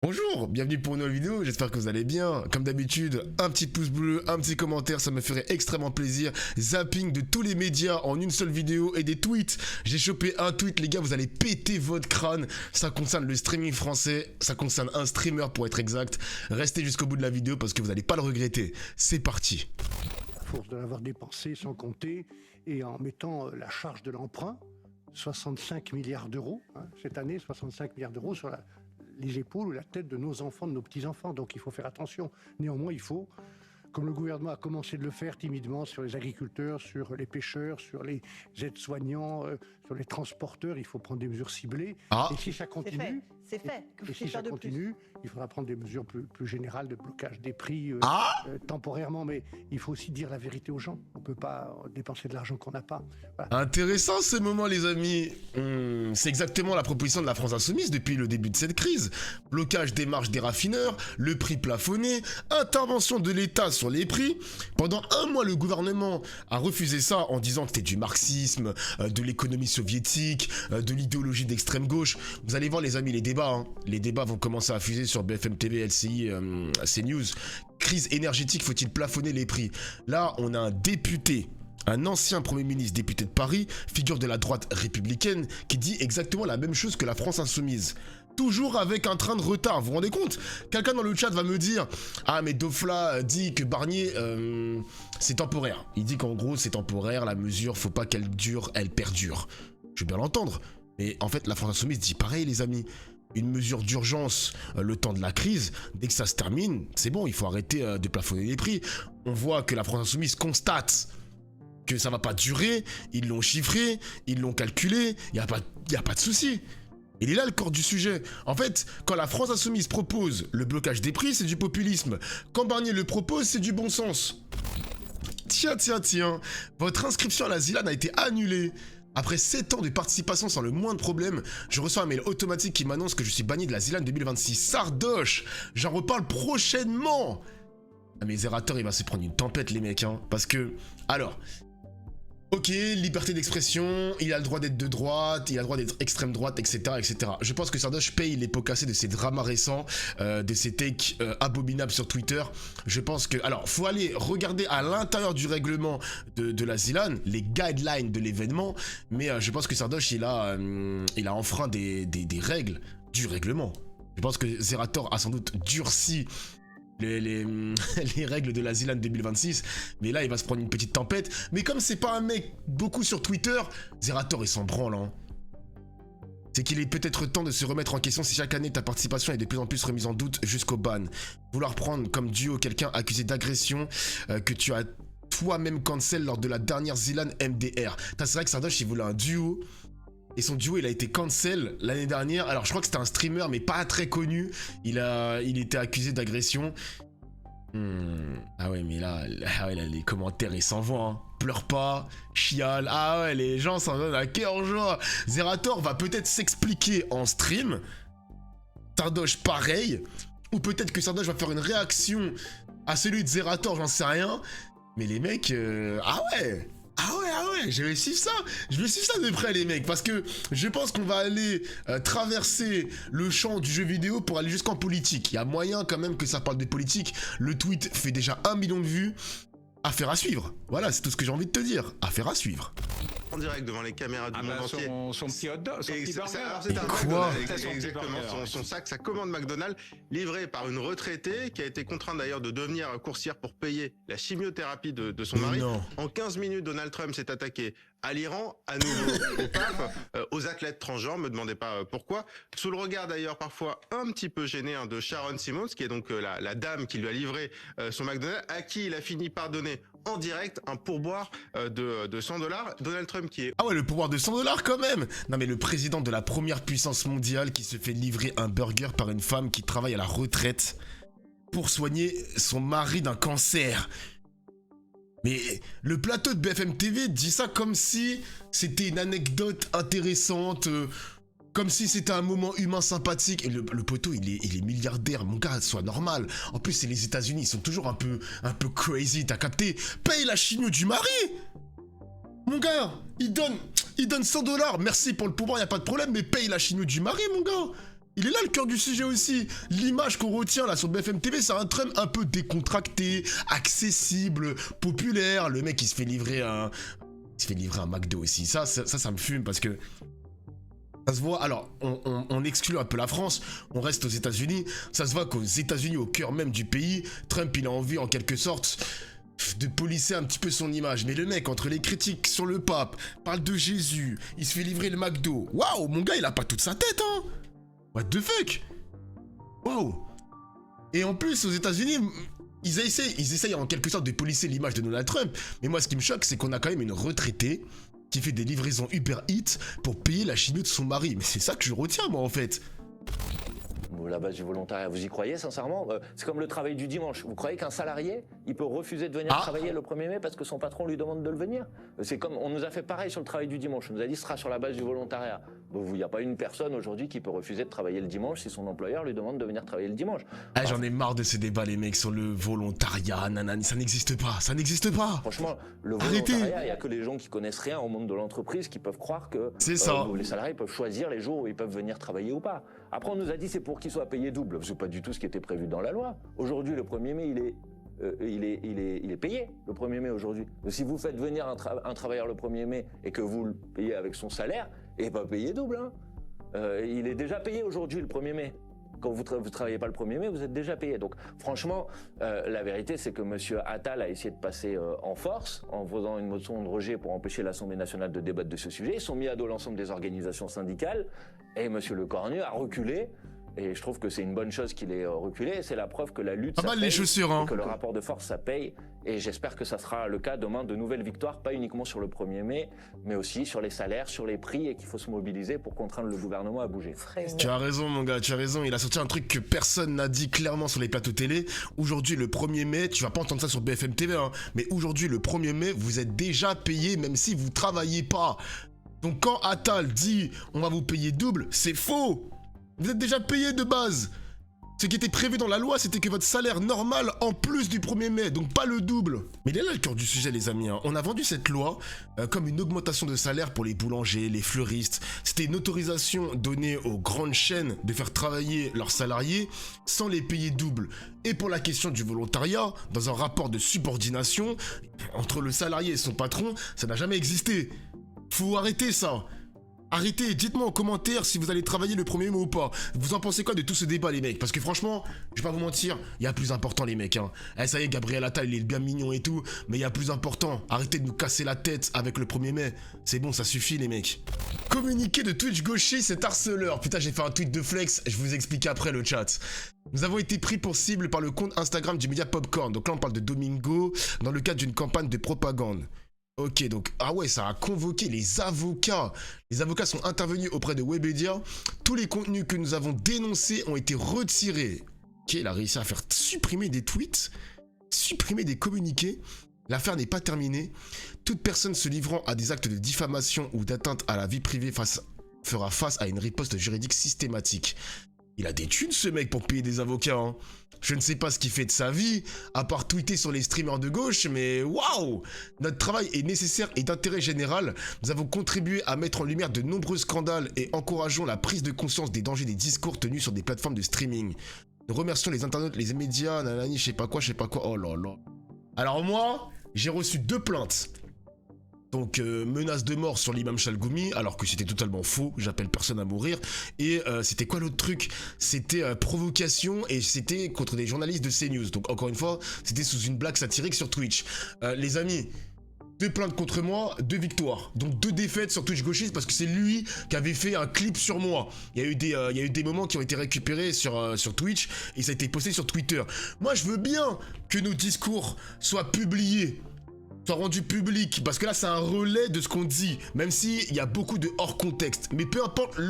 Bonjour, bienvenue pour une nouvelle vidéo, j'espère que vous allez bien. Comme d'habitude, un petit pouce bleu, un petit commentaire, ça me ferait extrêmement plaisir. Zapping de tous les médias en une seule vidéo et des tweets. J'ai chopé un tweet, les gars, vous allez péter votre crâne. Ça concerne le streaming français, ça concerne un streamer pour être exact. Restez jusqu'au bout de la vidéo parce que vous n'allez pas le regretter. C'est parti. À force de l'avoir dépensé sans compter et en mettant la charge de l'emprunt, 65 milliards d'euros, cette année, 65 milliards d'euros sur les épaules ou la tête de nos enfants, de nos petits-enfants. Donc il faut faire attention. Néanmoins, il faut, comme le gouvernement a commencé de le faire timidement sur les agriculteurs, sur les pêcheurs, sur les aides-soignants, sur les transporteurs, il faut prendre des mesures ciblées. Et si ça continue... C'est fait. Et si ça continue, il faudra prendre des mesures plus générales de blocage des prix temporairement. Mais il faut aussi dire la vérité aux gens. On ne peut pas dépenser de l'argent qu'on n'a pas. Voilà. Intéressant ce moment, les amis. C'est exactement la proposition de la France Insoumise depuis le début de cette crise. Blocage des marges des raffineurs, le prix plafonné, intervention de l'État sur les prix. Pendant un mois, le gouvernement a refusé ça en disant que c'était du marxisme, de l'économie soviétique, de l'idéologie d'extrême gauche. Vous allez voir, les amis, les débats. Les débats vont commencer à fuser sur BFM TV, LCI, CNews. Crise énergétique, faut-il plafonner les prix? Là, on a un député, un ancien Premier ministre, député de Paris, figure de la droite républicaine, qui dit exactement la même chose que la France Insoumise. Toujours avec un train de retard, vous vous rendez compte? Quelqu'un dans le chat va me dire « Ah mais Dofla dit que Barnier, c'est temporaire. Il dit qu'en gros c'est temporaire, la mesure, faut pas qu'elle dure, elle perdure. » Je veux bien l'entendre. Mais en fait, la France Insoumise dit pareil, les amis. Une mesure d'urgence le temps de la crise, dès que ça se termine, c'est bon, il faut arrêter de plafonner les prix. On voit que la France Insoumise constate que ça va pas durer, ils l'ont chiffré, ils l'ont calculé, il n'y a pas de souci. Il est là le corps du sujet. En fait, quand la France Insoumise propose le blocage des prix, c'est du populisme. Quand Barnier le propose, c'est du bon sens. Tiens, votre inscription à la ZILAN a été annulée. Après 7 ans de participation sans le moindre problème, je reçois un mail automatique qui m'annonce que je suis banni de la ZILAN 2026. Sardoche, j'en reparle prochainement. Ah mais Zerator, il va se prendre une tempête, les mecs, hein. Parce que, alors, ok, liberté d'expression, il a le droit d'être de droite, il a le droit d'être extrême droite, etc., etc. Je pense que Sardoche paye les pots cassés de ces dramas récents, de ces takes abominables sur Twitter. Je pense que... Alors, faut aller regarder à l'intérieur du règlement de la ZILAN, les guidelines de l'événement, mais je pense que Sardoche, il a enfreint des règles du règlement. Je pense que Zerator a sans doute durci les règles de la ZILAN 2026, mais là il va se prendre une petite tempête. Mais comme c'est pas un mec beaucoup sur Twitter, Zerator il s'en branle, hein. C'est qu'il est peut-être temps de se remettre en question si chaque année ta participation est de plus en plus remise en doute jusqu'au ban. Vouloir prendre comme duo quelqu'un accusé d'agression que tu as toi-même cancel lors de la dernière ZILAN MDR. C'est vrai que Sardoche il voulait un duo. Et son duo, il a été cancel l'année dernière. Alors, je crois que c'était un streamer, mais pas très connu. Il était accusé d'agression. Ah ouais, mais là, les commentaires, ils s'en vont, hein. Pleure pas, chiale. Ah ouais, les gens s'en donnent à cœur joie. Zerator va peut-être s'expliquer en stream. Sardoche, pareil. Ou peut-être que Sardoche va faire une réaction à celui de Zerator, j'en sais rien. Mais les mecs, ah ouais, je vais suivre ça de près, les mecs, parce que je pense qu'on va aller traverser le champ du jeu vidéo pour aller jusqu'en politique. Il y a moyen quand même que ça parle de politique. Le tweet fait déjà 1 million de vues. Affaire à suivre. Voilà, c'est tout ce que j'ai envie de te dire. Affaire à suivre. En direct devant les caméras du monde entier. Son petit hot dog, son petit burger. Alors c'est un quoi? McDonald's, exactement, son sac, sa commande McDonald's, livrée par une retraitée qui a été contrainte d'ailleurs de devenir coursière pour payer la chimiothérapie de son mari. Non. En 15 minutes, Donald Trump s'est attaqué à l'Iran, à nouveau au pape, aux athlètes transgenres, me demandez pas pourquoi. Sous le regard d'ailleurs parfois un petit peu gêné de Sharon Simons, qui est donc la dame qui lui a livré son McDonald's, à qui il a fini par donner en direct un pourboire de $100. Donald Trump qui est... Ah ouais, le pouvoir de $100 quand même. Non mais le président de la première puissance mondiale qui se fait livrer un burger par une femme qui travaille à la retraite pour soigner son mari d'un cancer. Mais le plateau de BFM TV dit ça comme si c'était une anecdote intéressante, comme si c'était un moment humain sympathique. Et le poteau, il est milliardaire, mon gars, soit normal. En plus, c'est les États-Unis, ils sont toujours un peu crazy, t'as capté? Paye la chimio du mari! Mon gars, il donne $100, merci pour le pouvoir, y a pas de problème, mais paye la chimio du mari, mon gars! Il est là le cœur du sujet aussi. L'image qu'on retient là sur BFM TV, c'est un Trump un peu décontracté, accessible, populaire. Le mec, il se fait livrer un McDo aussi. Ça me fume parce que ça se voit. Alors, on exclut un peu la France, on reste aux États-Unis. Ça se voit qu'aux États-Unis, au cœur même du pays, Trump, il a envie en quelque sorte de polisser un petit peu son image. Mais le mec, entre les critiques sur le pape, parle de Jésus, il se fait livrer le McDo. Waouh, mon gars, il a pas toute sa tête, hein. What the fuck? Wow. Et en plus, aux États-Unis, ils essayent en quelque sorte de polisser l'image de Donald Trump. Mais moi, ce qui me choque, c'est qu'on a quand même une retraitée qui fait des livraisons Uber Eats pour payer la chimio de son mari. Mais c'est ça que je retiens, moi, en fait. La base du volontariat, vous y croyez sincèrement? C'est comme le travail du dimanche. Vous croyez qu'un salarié, il peut refuser de venir travailler le 1er mai parce que son patron lui demande de le venir? C'est comme, on nous a fait pareil sur le travail du dimanche. On nous a dit ce sera sur la base du volontariat. Il n'y a pas une personne aujourd'hui qui peut refuser de travailler le dimanche si son employeur lui demande de venir travailler le dimanche. Ah, j'en ai marre de ces débats, les mecs, sur le volontariat, nanani, ça n'existe pas, ça n'existe pas. Franchement, le volontariat, il n'y a que les gens qui connaissent rien au monde de l'entreprise qui peuvent croire que les salariés peuvent choisir les jours où ils peuvent venir travailler ou pas. Après, on nous a dit c'est pour qu'ils soient payés double. C'est pas du tout ce qui était prévu dans la loi. Aujourd'hui, le 1er mai, il est payé le 1er mai aujourd'hui. Si vous faites venir un travailleur le 1er mai et que vous le payez avec son salaire, il n'est pas payé double. Hein. Il est déjà payé aujourd'hui le 1er mai. Quand vous travaillez pas le 1er mai, vous êtes déjà payé. Donc franchement, la vérité, c'est que M. Attal a essayé de passer en force en faisant une motion de rejet pour empêcher l'Assemblée nationale de débattre de ce sujet. Ils sont mis à dos l'ensemble des organisations syndicales et M. Lecornu a reculé. Et je trouve que c'est une bonne chose qu'il ait reculé. C'est la preuve que la lutte, ça paye, les chaussures, hein. que le rapport de force, ça paye. Et j'espère que ça sera le cas demain de nouvelles victoires, pas uniquement sur le 1er mai, mais aussi sur les salaires, sur les prix, et qu'il faut se mobiliser pour contraindre le gouvernement à bouger. Tu as raison, mon gars, tu as raison. Il a sorti un truc que personne n'a dit clairement sur les plateaux télé. Aujourd'hui, le 1er mai, tu vas pas entendre ça sur BFM TV, hein, mais aujourd'hui, le 1er mai, vous êtes déjà payé, même si vous travaillez pas. Donc quand Attal dit on va vous payer double, c'est faux. Vous êtes déjà payé de base. Ce qui était prévu dans la loi, c'était que votre salaire normal en plus du 1er mai, donc pas le double. Mais il est là le cœur du sujet, les amis. Hein. On a vendu cette loi comme une augmentation de salaire pour les boulangers, les fleuristes. C'était une autorisation donnée aux grandes chaînes de faire travailler leurs salariés sans les payer double. Et pour la question du volontariat, dans un rapport de subordination entre le salarié et son patron, ça n'a jamais existé. Faut arrêter ça. Arrêtez, dites-moi en commentaire si vous allez travailler le 1er mai ou pas. Vous en pensez quoi de tout ce débat, les mecs? Parce que franchement, je vais pas vous mentir, il y a plus important, les mecs. Hein. Ça y est, Gabriel Attal, il est bien mignon et tout, mais il y a plus important. Arrêtez de nous casser la tête avec le 1er mai. C'est bon, ça suffit, les mecs. Communiqué de Twitch gaucher, c'est harceleur. Putain, j'ai fait un tweet de flex, je vous explique après le chat. Nous avons été pris pour cible par le compte Instagram du média Popcorn. Donc là, on parle de Domingo dans le cadre d'une campagne de propagande. Ok, donc, ah ouais, ça a convoqué les avocats. Les avocats sont intervenus auprès de Webedia. Tous les contenus que nous avons dénoncés ont été retirés. Ok, il a réussi à faire supprimer des tweets, supprimer des communiqués. L'affaire n'est pas terminée. Toute personne se livrant à des actes de diffamation ou d'atteinte à la vie privée fera face à une riposte juridique systématique. Il a des thunes, ce mec, pour payer des avocats, hein. Je ne sais pas ce qu'il fait de sa vie, à part tweeter sur les streamers de gauche, mais waouh! Notre travail est nécessaire et d'intérêt général. Nous avons contribué à mettre en lumière de nombreux scandales et encourageons la prise de conscience des dangers des discours tenus sur des plateformes de streaming. Nous remercions les internautes, les médias, nanani, je sais pas quoi, oh là là. Alors moi, j'ai reçu 2 plaintes. Donc, menace de mort sur l'imam Chalgoumi, alors que c'était totalement faux, j'appelle personne à mourir. Et c'était quoi l'autre truc? C'était provocation et c'était contre des journalistes de CNews. Donc, encore une fois, c'était sous une blague satirique sur Twitch. Les amis, 2 plaintes contre moi, 2 victoires. Donc 2 défaites sur Twitch gauchiste parce que c'est lui qui avait fait un clip sur moi. Il y a eu des moments qui ont été récupérés sur Twitch et ça a été posté sur Twitter. Moi, je veux bien que nos discours soient publiés, soit rendu public, parce que là c'est un relais de ce qu'on dit, même s'il y a beaucoup de hors contexte, mais peu importe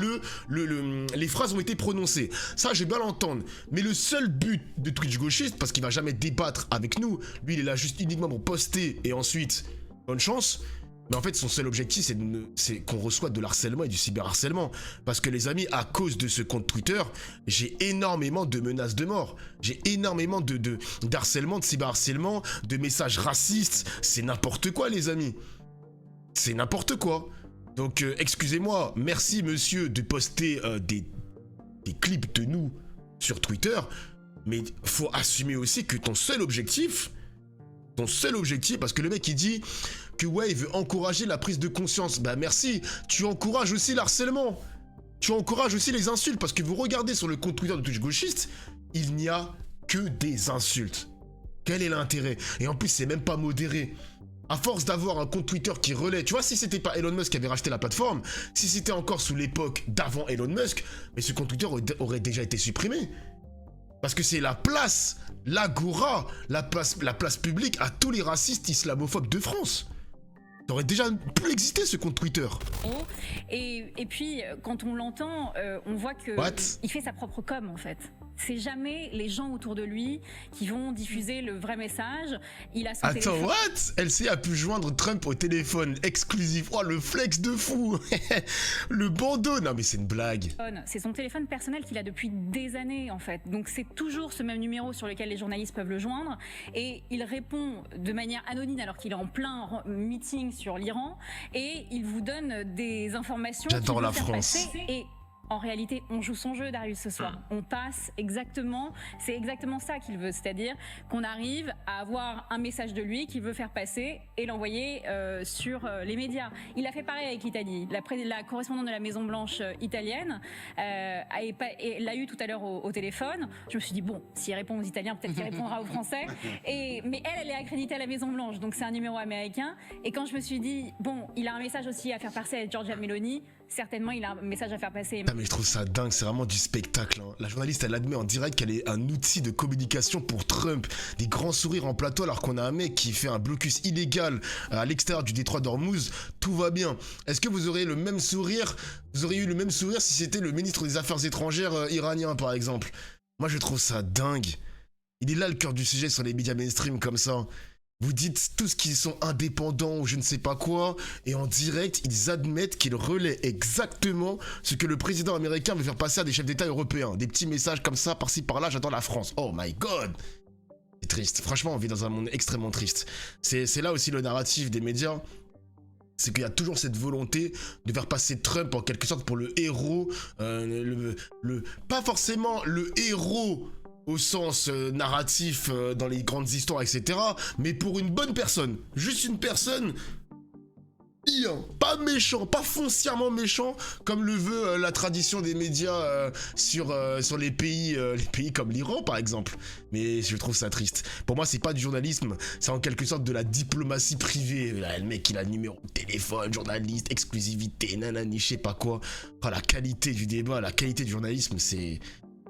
les phrases ont été prononcées, ça je vais bien l'entendre, mais le seul but de Twitch gauchiste, parce qu'il va jamais débattre avec nous, lui il est là juste uniquement pour poster et ensuite, bonne chance. Mais en fait, son seul objectif, c'est qu'on reçoit de l'harcèlement et du cyberharcèlement. Parce que les amis, à cause de ce compte Twitter, j'ai énormément de menaces de mort. J'ai énormément d'harcèlement, de cyberharcèlement, de messages racistes. C'est n'importe quoi, les amis. C'est n'importe quoi. Donc, excusez-moi, merci monsieur de poster des clips de nous sur Twitter, mais faut assumer aussi que ton seul objectif, parce que le mec il dit que ouais, il veut encourager la prise de conscience. Bah merci, tu encourages aussi l'harcèlement. Tu encourages aussi les insultes, parce que vous regardez sur le compte Twitter de Twitch Gauchiste, il n'y a que des insultes. Quel est l'intérêt? Et en plus, c'est même pas modéré. À force d'avoir un compte Twitter qui relaie, tu vois, si c'était pas Elon Musk qui avait racheté la plateforme, si c'était encore sous l'époque d'avant Elon Musk, mais ce compte Twitter aurait déjà été supprimé. Parce que c'est la place, l'agora, la place publique à tous les racistes islamophobes de France. Ça aurait déjà pu exister ce compte Twitter. Et puis, quand on l'entend, on voit que il fait sa propre com, en fait. C'est jamais les gens autour de lui qui vont diffuser le vrai message. Il a son téléphone. LCI a pu joindre Trump au téléphone exclusif. Oh, le flex de fou. Le bandeau. Non, mais c'est une blague. C'est son téléphone personnel qu'il a depuis des années, en fait. Donc, c'est toujours ce même numéro sur lequel les journalistes peuvent le joindre. Et il répond de manière anonyme alors qu'il est en plein meeting sur l'Iran. Et il vous donne des informations. J'adore la France. Et en réalité, on joue son jeu, Darius, ce soir. On passe exactement, c'est exactement ça qu'il veut, c'est-à-dire qu'on arrive à avoir un message de lui qu'il veut faire passer et l'envoyer sur les médias. Il a fait pareil avec l'Italie. La correspondante de la Maison Blanche italienne l'a eu tout à l'heure au téléphone. Je me suis dit, bon, s'il répond aux Italiens, peut-être qu'il répondra aux Français. Mais elle est accréditée à la Maison Blanche, donc c'est un numéro américain. Et quand je me suis dit, bon, il a un message aussi à faire passer à Giorgia Meloni, certainement il a un message à faire passer. Ah mais je trouve ça dingue, c'est vraiment du spectacle. Hein. La journaliste elle admet en direct qu'elle est un outil de communication pour Trump. Des grands sourires en plateau alors qu'on a un mec qui fait un blocus illégal à l'extérieur du détroit d'Ormuz. Tout va bien. Est-ce que vous auriez le même sourire? Vous auriez eu le même sourire si c'était le ministre des Affaires étrangères iranien par exemple? Moi je trouve ça dingue. Il est là le cœur du sujet sur les médias mainstream comme ça. Vous dites tous qu'ils sont indépendants ou je ne sais pas quoi, et en direct, ils admettent qu'ils relaient exactement ce que le président américain veut faire passer à des chefs d'État européens. Des petits messages comme ça, par-ci, par-là, j'adore la France. Oh my god! C'est triste. Franchement, on vit dans un monde extrêmement triste. C'est là aussi le narratif des médias. C'est qu'il y a toujours cette volonté de faire passer Trump en quelque sorte pour le héros, pas forcément le héros au sens narratif dans les grandes histoires, etc. Mais pour une bonne personne. Juste une personne bien, pas méchant, pas foncièrement méchant, comme le veut la tradition des médias sur les pays comme l'Iran, par exemple. Mais je trouve ça triste. Pour moi, c'est pas du journalisme, c'est en quelque sorte de la diplomatie privée. Là, le mec, il a le numéro de téléphone, journaliste, exclusivité, nanani, je sais pas quoi. Oh, la qualité du débat, la qualité du journalisme, c'est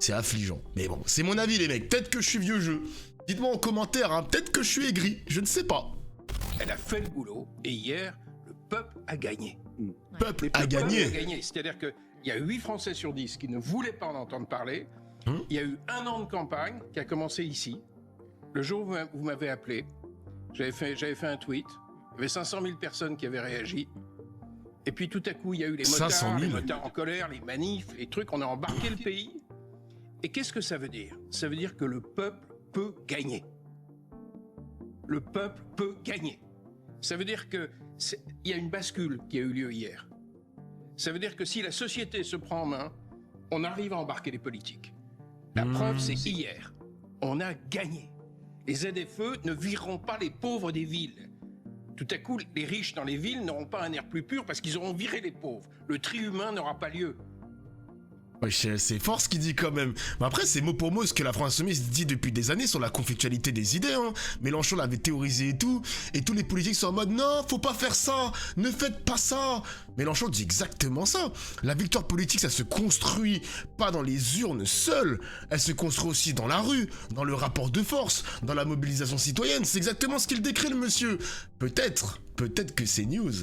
affligeant. Mais bon, c'est mon avis les mecs. Peut-être que je suis vieux jeu. Dites-moi en commentaire, hein. Peut-être que je suis aigri. Je ne sais pas. Elle a fait le boulot. Et hier, le peuple a gagné. Le peuple a gagné. C'est-à-dire qu'il y a 8 Français sur 10 qui ne voulaient pas en entendre parler. Il y a eu 1 an de campagne qui a commencé ici. Le jour où vous m'avez appelé, j'avais fait un tweet. Il y avait 500 000 personnes qui avaient réagi. Et puis tout à coup, il y a eu les motards en colère, les manifs, les trucs. On a embarqué le pays. Et qu'est-ce que ça veut dire? Ça veut dire que le peuple peut gagner. Le peuple peut gagner. Ça veut dire qu'il y a une bascule qui a eu lieu hier. Ça veut dire que si la société se prend en main, on arrive à embarquer les politiques. La preuve, c'est hier. On a gagné. Les ZFE ne vireront pas les pauvres des villes. Tout à coup, les riches dans les villes n'auront pas un air plus pur parce qu'ils auront viré les pauvres. Le tri humain n'aura pas lieu. Ouais, c'est fort ce qu'il dit quand même. Mais après, c'est mot pour mot ce que la France Insoumise dit depuis des années sur la conflictualité des idées. Hein. Mélenchon l'avait théorisé et tous les politiques sont en mode non, faut pas faire ça, ne faites pas ça. Mélenchon dit exactement ça. La victoire politique, ça se construit pas dans les urnes seules, elle se construit aussi dans la rue, dans le rapport de force, dans la mobilisation citoyenne. C'est exactement ce qu'il décrit le monsieur. Peut-être que c'est news.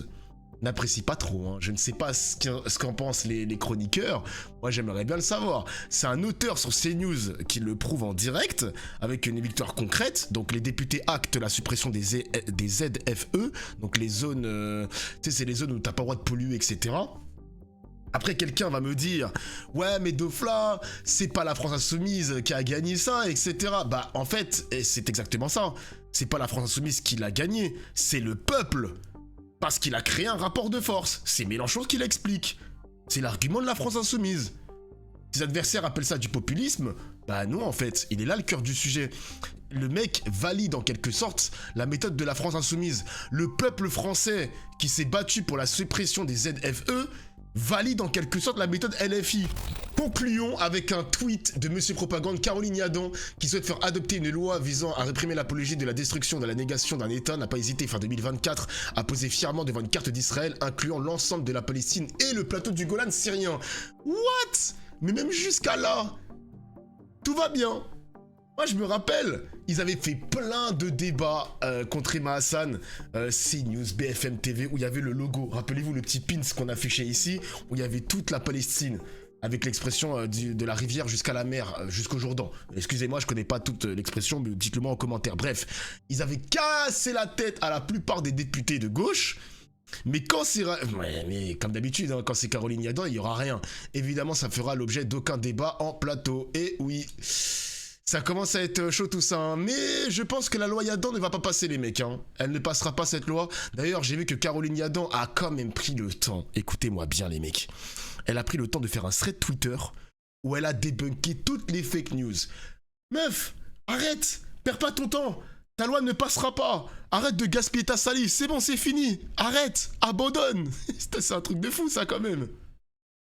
N'apprécie pas trop, hein. Je ne sais pas ce qu'en pensent les chroniqueurs, moi j'aimerais bien le savoir. C'est un auteur sur CNews qui le prouve en direct, avec une victoire concrète, donc les députés actent la suppression des ZFE, donc les zones, tu sais c'est les zones où t'as pas le droit de polluer, etc. Après quelqu'un va me dire, ouais mais Dofla, c'est pas la France Insoumise qui a gagné ça, etc. Bah en fait, c'est exactement ça, c'est pas la France Insoumise qui l'a gagné, c'est le peuple. Parce qu'il a créé un rapport de force. C'est Mélenchon qui l'explique. C'est l'argument de la France Insoumise. Ses adversaires appellent ça du populisme. Bah non, en fait, il est là le cœur du sujet. Le mec valide en quelque sorte la méthode de la France insoumise. Le peuple français qui s'est battu pour la suppression des ZFE valide en quelque sorte la méthode LFI. Concluons avec un tweet de Monsieur Propagande Caroline Yadan qui souhaite faire adopter une loi visant à réprimer l'apologie de la destruction, de la négation d'un État, n'a pas hésité fin 2024 à poser fièrement devant une carte d'Israël incluant l'ensemble de la Palestine et le plateau du Golan syrien. What? Mais même jusqu'à là, tout va bien. Moi, je me rappelle, ils avaient fait plein de débats contre Emma Hassan, CNews, BFM TV, où il y avait le logo. Rappelez-vous le petit pins qu'on affichait ici, où il y avait toute la Palestine, avec l'expression de la rivière jusqu'à la mer, jusqu'au Jourdain. Excusez-moi, je connais pas toute l'expression, mais dites-le moi en commentaire. Bref, ils avaient cassé la tête à la plupart des députés de gauche. Mais quand c'est... Ouais, mais comme d'habitude, hein, quand c'est Caroline Yadan, il n'y aura rien. Évidemment, ça fera l'objet d'aucun débat en plateau. Et oui, ça commence à être chaud tout ça. Hein. Mais je pense que la loi Yadan ne va pas passer, les mecs. Hein. Elle ne passera pas, cette loi. D'ailleurs, j'ai vu que Caroline Yadan a quand même pris le temps. Écoutez-moi bien, les mecs. Elle a pris le temps de faire un thread Twitter où elle a débunké toutes les fake news. Meuf, arrête, perds pas ton temps. Ta loi ne passera pas. Arrête de gaspiller ta salive. C'est bon, c'est fini. Arrête, abandonne. C'est un truc de fou, ça, quand même.